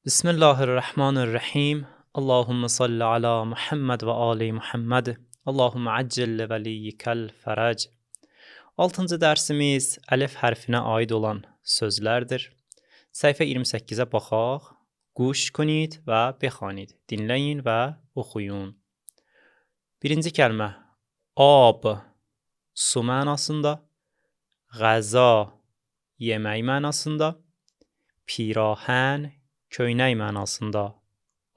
Bismillahirrahmanirrahim. Allahümme salli ala Muhammed ve ali Muhammed. Allahümme accil veliyyikel fərəc. 6-cı dərsimiz əlif hərfinə aid olan sözlərdir. Səhifə 28-ə baxaq. Quş kunid və bexanid. Dinləyin və oxuyun. Birinci kəlmə ab, su mənasında. Qəza, yemək mənasında. Pirahən, köynək mənasında.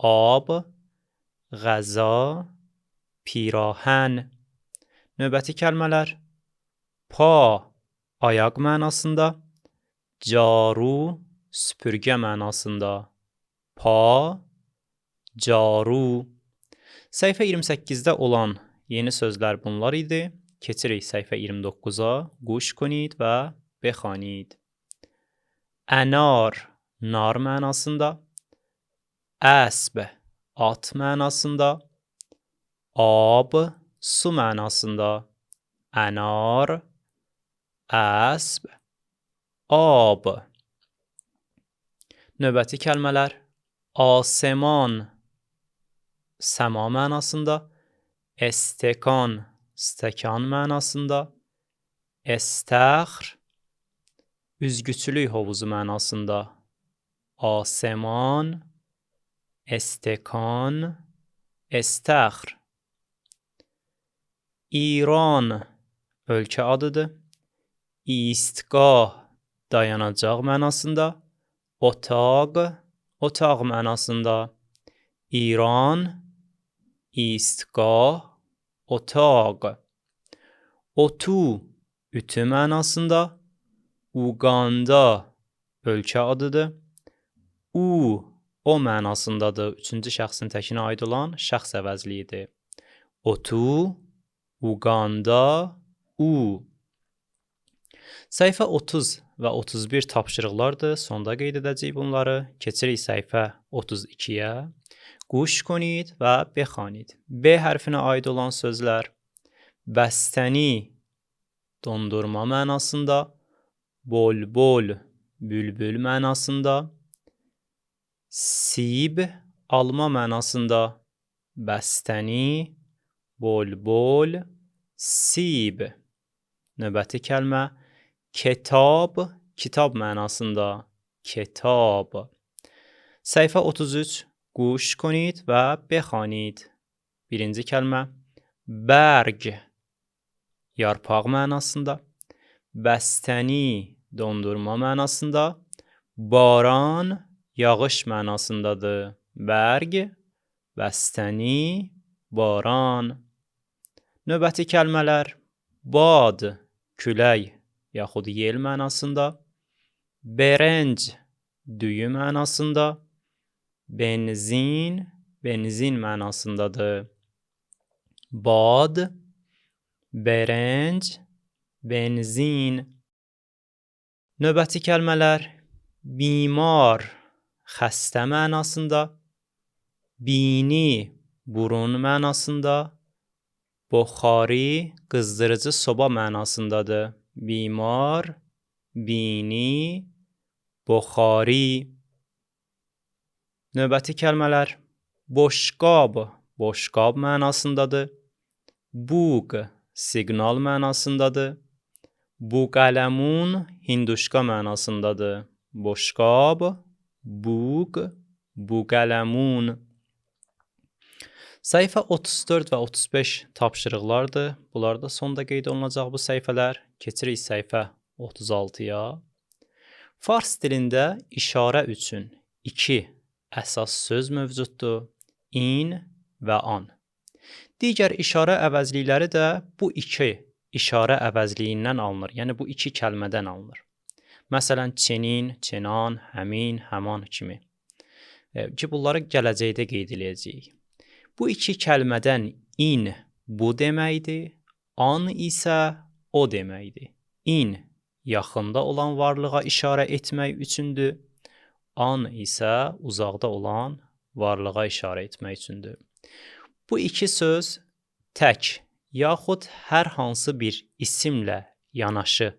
Ab, qəza, pirahən. Növbəti kəlmələr pa, ayaq mənasında. Caru, süpürgə mənasında. Pa, caru. Səhifə 28-də olan yeni sözlər bunlar idi. Keçirik səhifə 29-a. Quş kunid və bexanid. Ənar, nar mənasında. Əsb, at mənasında. Ab, su mənasında. Ənar, əsb, ab. Növbəti kəlmələr asəman, səma mənasında. Estəkan, stəkan mənasında. Estəxr, üzgüçülük hovuzu mənasında. Asəman, estəkan, estəxr. İran, ölkə adıdır. İstqah, dayanacaq mənasında. Otaq, otaq mənasında. İran, istqah, otaq. Otu, ütü mənasında. Uqanda, ölkə adıdır. O mənasındadır. Üçüncü şəxsin təkinə aid olan şəxs əvəzliyidir. Otu, Uqanda, Səhifə 30 və 31 tapşırıqlardır. Sonda qeyd edəcəyik bunları. Keçirik səhifə 32-yə. Quş kunid və bexanid. B hərfinə aid olan sözlər. Bəstəni, dondurma mənasında. Bol-bol, bülbül mənasında. Sib, alma mənasında. Bəstəni, bol-bol, sib. Növbəti kəlmə kitab, kitab mənasında. Kitab. Səhifə 33. Quş kunid və bexanid. Birinci kəlmə bərg, yarpaq mənasında. Bəstəni, dondurma mənasında. Baran, yağış mənasındadır. Bərg, bəstəni, baran. Növbəti kəlmələr bad, külək yaxud yel mənasında. Berənc, düyü mənasında. Benzin, benzin mənasındadır. Bad, berənc, benzin. Növbəti kəlmələr bimar, xəstə mənasında. Bini, burun mənasında. Buxari, qızdırıcı soba mənasındadır. Bimar, bini, buxari. Növbəti kəlmələr boşqab, boşqab mənasındadır. Buq, siqnal mənasındadır. Buqələmun, hinduşka mənasındadır. Boşqab, buq, buqələmun. Səhifə 34 və 35 tapşırıqlardır. Bunlar da sonda qeyd olunacaq bu səhifələr. Keçirik səhifə 36-ya. Fars dilində işarə üçün 2 əsas söz mövcuddur. İn və an. Digər işarə əvəzlikləri də bu 2 işarə əvəzliyindən alınır. Yəni bu 2 kəlmədən alınır. Məsələn, çenin, çenan, həmin, həman kimi. Ki bunları gələcəkdə qeyd edəcəyik. Bu 2 kəlmədən in bu deməkdir, an isə o deməkdir. İn yaxında olan varlığa işarə etmək üçündür, an isə uzaqda olan varlığa işarə etmək üçündür. Bu 2 söz tək yaxud hər hansı bir isimlə yanaşı,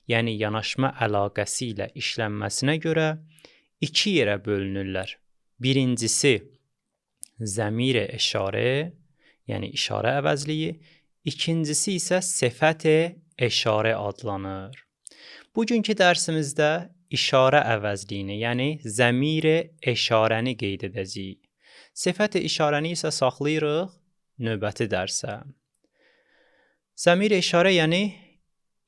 yəni yanaşma əlaqəsi ilə işlənməsinə görə 2 yerə bölünürlər. Birincisi zəmir eşarə, yəni işarə əvəzliyi. İkincisi isə sifət eşarə adlanır. Bugünkü dərsimizdə işarə əvəzliyini, yəni zəmir eşarəni qeyd edəcəyik. Sifət işarəni isə saxlayırıq növbəti dərsə. Zəmir eşarə yəni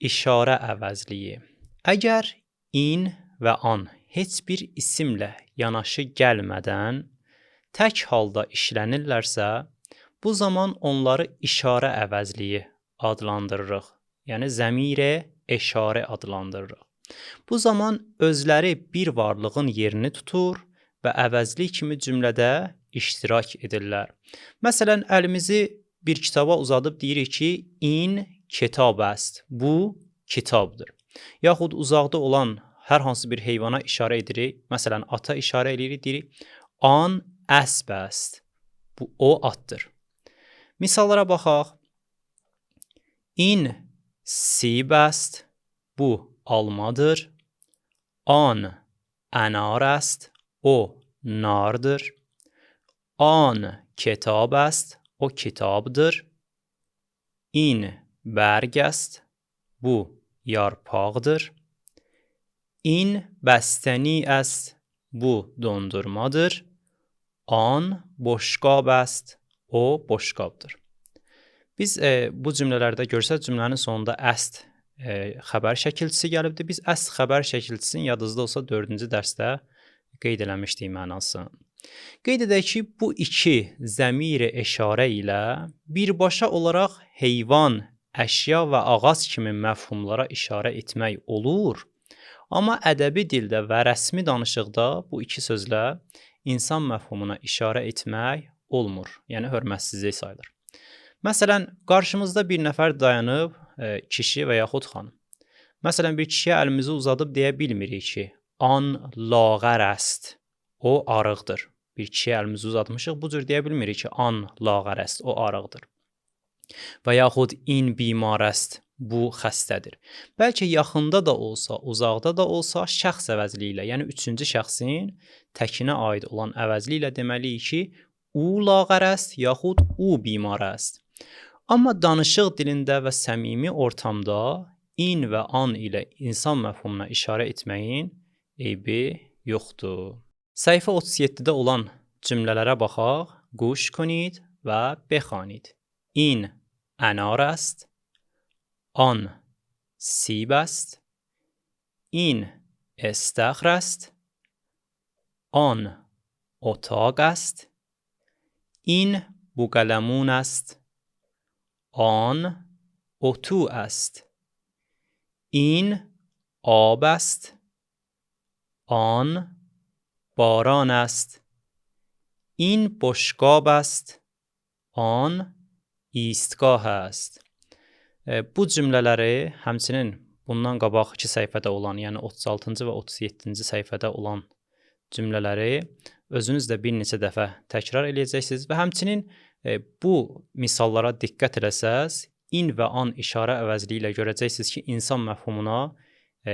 işarə əvəzliyi. Əgər in və an heç bir isimlə yanaşı gəlmədən tək halda işlənirlərsə, bu zaman onları işarə əvəzliyi adlandırırıq. Yəni zəmir eşarə adlandırırıq. Bu zaman özləri bir varlığın yerini tutur və əvəzlik kimi cümlədə iştirak edirlər. Məsələn, əlimizi bir kitaba uzadıb deyirik ki, in kitab است. Bu kitabdır. Yaxud uzaqda olan hər hansı bir heyvana işarə edirik. Məsələn, ata işarə edirik, deyirik an əsb است. Bu o atdır. Misallara baxaq. In سیب است. Bu almadır. An انار است. O nardır. An کتاب است. O kitabdır. In برگ است. Bu yarpaqdır. In بستنی است. Bu dondurmadır. An boşqab است. O boşqabdır. Biz bu cümlələrdə görsək, cümlənin sonunda əst xəbər şəkilçisi gəlibdir. Biz əst xəbər şəkilçisini yadınızda olsa 4-cü dərsdə qeyd eləmişdik mənasını. Qeyd edək ki, bu iki zəmir eşarə ilə birbaşa olaraq heyvan, əşya və ağac kimi məfhumlara işarə etmək olur. Amma ədəbi dildə və rəsmi danışıqda bu iki sözlə insan məfhumuna işarə etmək olmur. Yəni hörmətsizlik sayılır. Məsələn, qarşımızda bir nəfər dayanıb, kişi və yaxud xanım. Məsələn, bir kişiyə əlimizi uzadıb deyə bilmirik ki, an lağər است. O arıqdır. Bir kişiyə əlimizi uzatmışıq, bu cür deyə bilmirik ki, an lağər است. O arıqdır. Və yaxud in bimar است. Bu xəstədir. Bəlkə yaxında da olsa, uzaqda da olsa şəxs əvəzliyi ilə, yəni üçüncü şəxsin təkinə aid olan əvəzliyi ilə deməliyik ki, u lağər است yaxud u bimar است. Amma danışıq dilində və səmimi ortamda in və an ilə insan məfhumuna işarə etməyin eybi yoxdur. Səhifə 37-də olan cümlələrə baxaq. Guş کنید və بخوانید. In انار است. آن سیب است. این استخر است. آن اتاق است. این بوقلمون است. آن اتو است. این آب است. آن باران است. این بشقاب است. آن ایستگاه است. Bu cümlələri həmçinin bundan qabaqki səhifədə olan, yəni 36-cı və 37-ci səhifədə olan cümlələri özünüz də bir neçə dəfə təkrar eləyəcəksiniz və həmçinin bu misallara diqqət eləsəz, in və an işarə əvəzliyi ilə görəcəksiniz ki, insan məfhumuna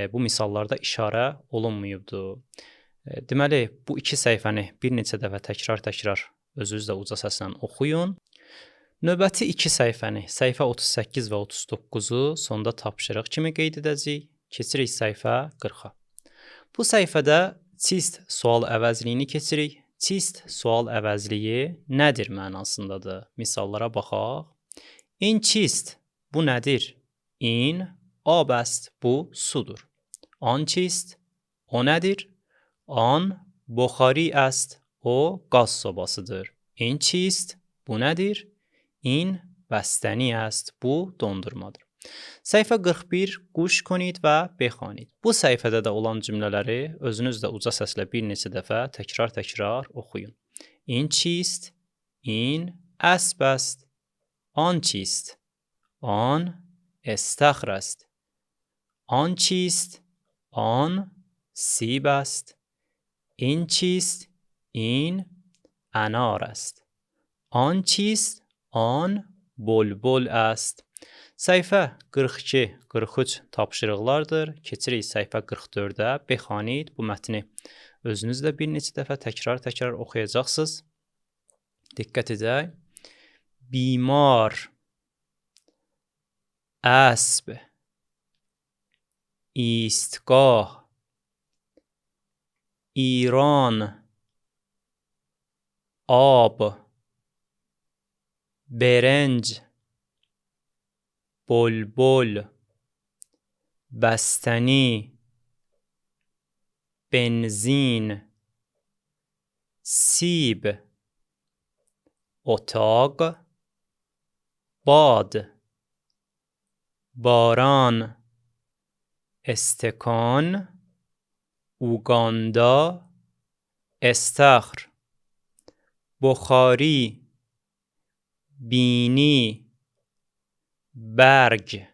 bu misallarda işarə olunmayıbdır. Deməli, bu iki səhifəni bir neçə dəfə təkrar özünüz də uca səslə oxuyun. Növbəti iki səhifəni, səhifə 38 və 39-u sonda tapşırıq kimi qeyd edəcəyik. Keçirik səhifə 40-a. Bu səhifədə çist sual əvəzliyini keçirik. Çist sual əvəzliyi nədir mənasındadır? Misallara baxaq. In çist, bu nədir? In ab است, bu sudur. An çist, o nədir? An buxari است, o qaz sobasıdır. In çist, bu nədir? این بستنی است. Bu dondurmadır. Səhifə 41 Quş کنید və بخوانید. Bu səhifədə də olan cümlələri özünüz də uca səslə bir neçə dəfə təkrar oxuyun. این چیست؟ این اسب است. آن چیست؟ آن استخر است. آن چیست؟ آن سیب است. این چیست؟ این انار است. آن چیست؟ آن بلبل است. Səhifə 42, 43 tapşırıqlardır. Keçirik səhifə 44-ə. Bexanid bu mətni özünüz də bir neçə dəfə təkrar oxuyacaqsınız. Diqqət edək. Bimar, əsb, ایستگاه ایران آب برنج بلبل بستنی بنزین سیب اتاق باد باران استکان اوگاندا استخر بخاری بینی برگ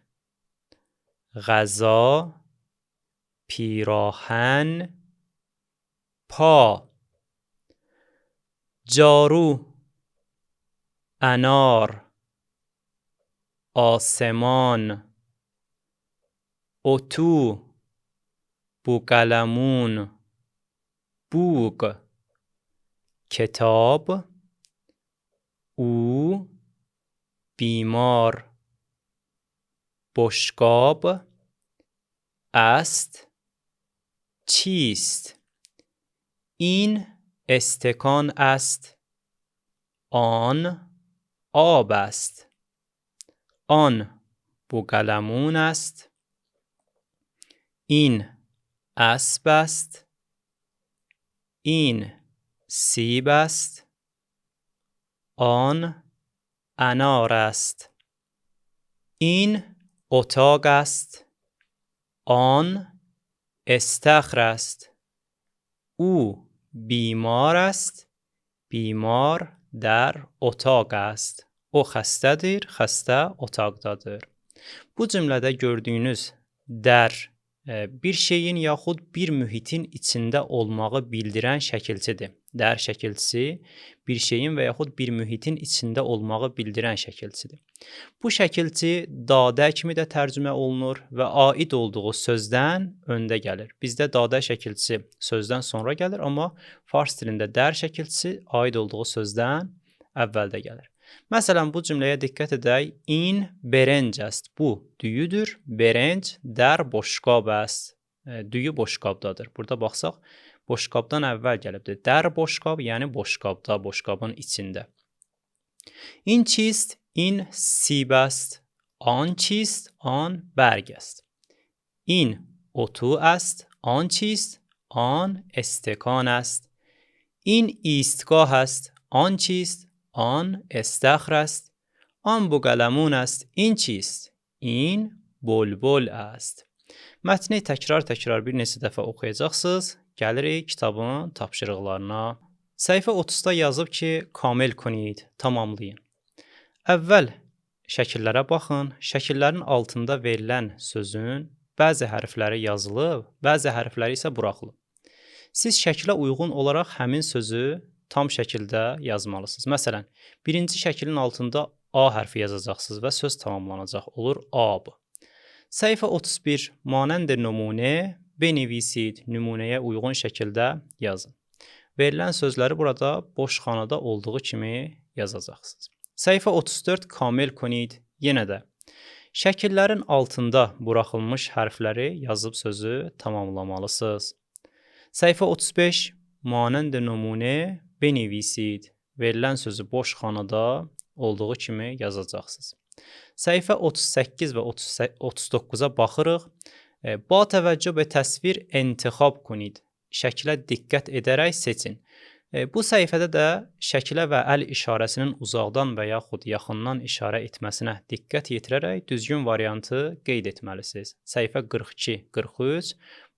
غذا پیراهن پا جارو انار آسمان اتو بوقلمون بوق کتاب او بیمار بشقاب است چیست این استکان است آن آب است آن بوقلمون است این اسب است این سیب است آن انار است این اتاق است آن استخر است او بیمار است بیمار در اتاق است o xəstədir xəstə otaqdadır bu cümlədə gördüyünüz dər bir şeyin yaxud bir mühitin içində olmağı bildirən şəkilçidir. Dər şəkilçisi bir şeyin və yaxud bir mühitin içində olmağı bildirən şəkilçidir. Bu şəkilçi dadə kimi də tərcümə olunur və aid olduğu sözdən öndə gəlir. Bizdə dadə şəkilçisi sözdən sonra gəlir, amma fars dilində dər şəkilçisi aid olduğu sözdən əvvəldə gəlir. Məsələn, bu cümləyə diqqət edək. İn berenc است. Bu düyüdür. Berenc der boşqab است. Düyü boşqabdadır. Burada baxsaq, boşqabdan əvvəl gəlibdir. Der boşqab, yəni boşqabda, boşqabın içində. İn çist, in sib است. An çist, an berg است. İn otu است. An çist, an استکان است. این ایستگاه است. An çist, آن استخر است آن بوقلمون است این چیست این بلبل است mətni təkrar bir neçə dəfə oxuyacaqsınız gəlirik kitabın tapşırıqlarına səhifə 30-da yazıb ki kamil kunid tamamlayın əvvəl şəkillərə baxın şəkillərin altında verilən sözün bəzi hərfləri yazılıb bəzi hərfləri isə buraxılıb siz şəklə uyğun olaraq həmin sözü tam şəkildə yazmalısınız. Məsələn, birinci şəklin altında A hərfi yazacaqsınız və söz tamamlanacaq. Olur ab. Səhifə 31. Manənd nümunə benvisid. Nümunəyə uyğun şəkildə yazın. Verilən sözləri burada boş xanada olduğu kimi yazacaqsınız. Səhifə 34. Kamil kunid. Yenə də şəkillərin altında buraxılmış hərfləri yazıb sözü tamamlamalısınız. Səhifə 35. Manənd nümunə benvisid. Verilən sözü boş xanada olduğu kimi yazacaqsınız. Səhifə 38 və 39-a baxırıq. Ba təvəccüh və təsvir intixab kunid. Şəklə diqqət edərək seçin. Bu səhifədə də şəkilə və əl işarəsinin uzaqdan və yaxud yaxından işarə etməsinə diqqət yetirərək düzgün variantı qeyd etməlisiniz. Səhifə 42, 43.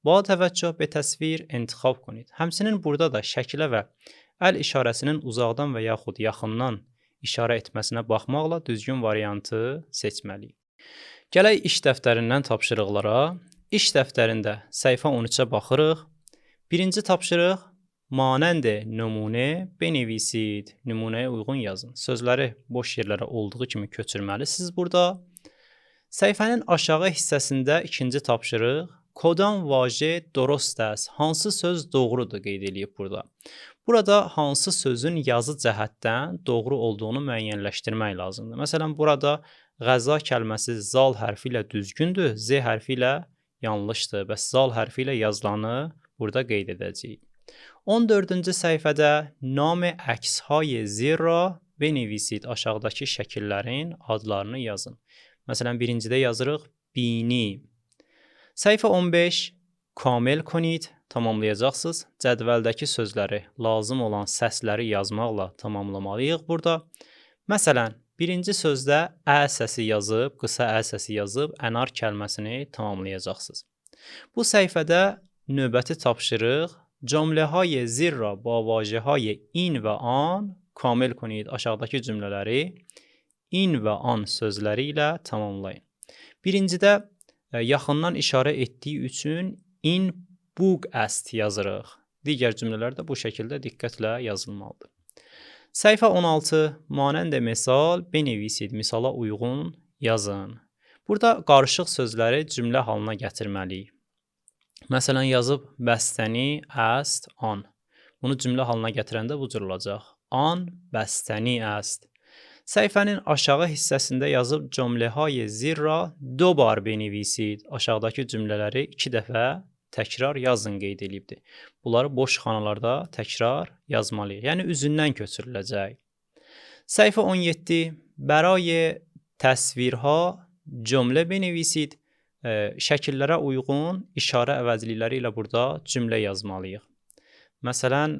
Ba təvəccüh və təsvir intixab kunid. Həmçinin burada da şəkilə və əl işarəsinin uzaqdan və yaxud yaxından işarə etməsinə baxmaqla düzgün variantı seçməliyik. Gələk iş dəftərindən tapşırıqlara. İş dəftərində səhifə 13-ə baxırıq. Birinci tapşırıq manənd nümunə benvisid. Nümunəyə uyğun yazın. Sözləri boş yerlərə olduğu kimi köçürməlisiniz burada. Səhifənin aşağı hissəsində ikinci tapşırıq. Kodan vaje dorost است. Hansı söz doğrudur qeyd eləyib burada. Burada hansı sözün yazı cəhətdən doğru olduğunu müəyyənləşdirmək lazımdır. Məsələn, burada qəza kəlməsi zal hərfi ilə düzgündür, z hərfi ilə yanlışdır. Bəs zal hərfi ilə yazılanı burada qeyd edəcəyik. 14-cü səhifədə nam əkshay zir ra benivisid. Aşağıdakı şəkillərin adlarını yazın. Məsələn, birincidə yazırıq bini. Səhifə 15. Kamil konid. Tamamlayacaqsınız. Cədvəldəki sözləri, lazım olan səsləri yazmaqla tamamlamalıyıq burada. Məsələn, birinci sözdə ə səsi yazıb, qısa ə səsi yazıb, ənar kəlməsini tamamlayacaqsınız. Bu səhifədə növbəti tapşırıq cümləhay zirra ba vajəhay in və an kamil konid. Aşağıdakı cümlələri in və an sözləri ilə tamamlayın. Birincidə yaxından işarə etdiyi üçün in bug est yazırıq. Digər cümlələr də bu şəkildə diqqətlə yazılmalıdır. Səhifə 16. Manəndə misal benivisid. Misala uyğun yazın. Burada qarışıq sözləri cümlə halına gətirməliyik. Məsələn, yazıb bəstəni, əst, an. Bunu cümlə halına gətirəndə bu cür olacaq. An bəstəni əst. Səhifənin aşağı hissəsində yazıb cümləhay zirra dobar benivisid. Aşağıdakı cümlələri 2 dəfə təkrar yazın qeyd edilibdir. Bunları boş xanalarda təkrar yazmalıyıq. Yəni üzündən köçürüləcək. Səhifə 17. Bəray təsvirha cümlə benivisid. Şəkillərə uyğun işarə əvəzlikləri ilə burada cümlə yazmalıyıq. Məsələn,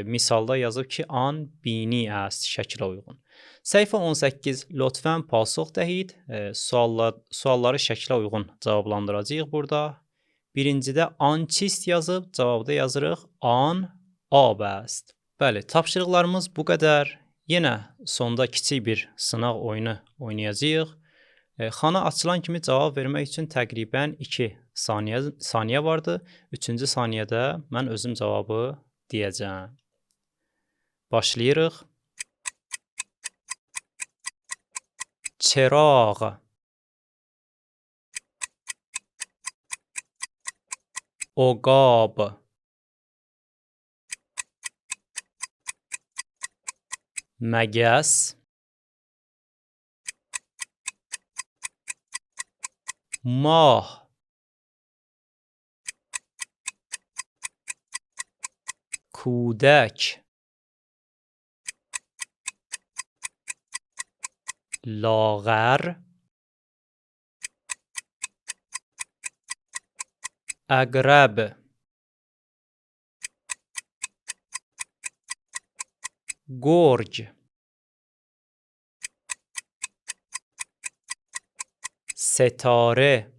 misalda yazıb ki, an bini əst şəklə uyğun. Səhifə 18. Lütfən pasux dəhid. Sualları şəklə uyğun cavablandıracağıq burada. Birincidə an çist yazıb, cavabda yazırıq an ab است. Bəli, tapşırıqlarımız bu qədər. Yenə sonda kiçik bir sınaq oyunu oynayacağıq. Xana açılan kimi cavab vermək üçün təqribən 2 saniyə vardı. 3-cü saniyədə mən özüm cavabı deyəcəm. Başlayırıq. چراغ عقاب مگس ماه کودک لاغر عقرب گرگ ستاره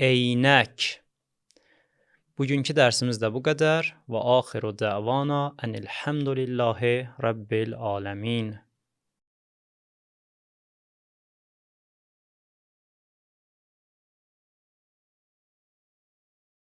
عینک. Bugünkü dərsimiz də bu qədər və axiru dəvana enilhamdülillahi rabbil alamin.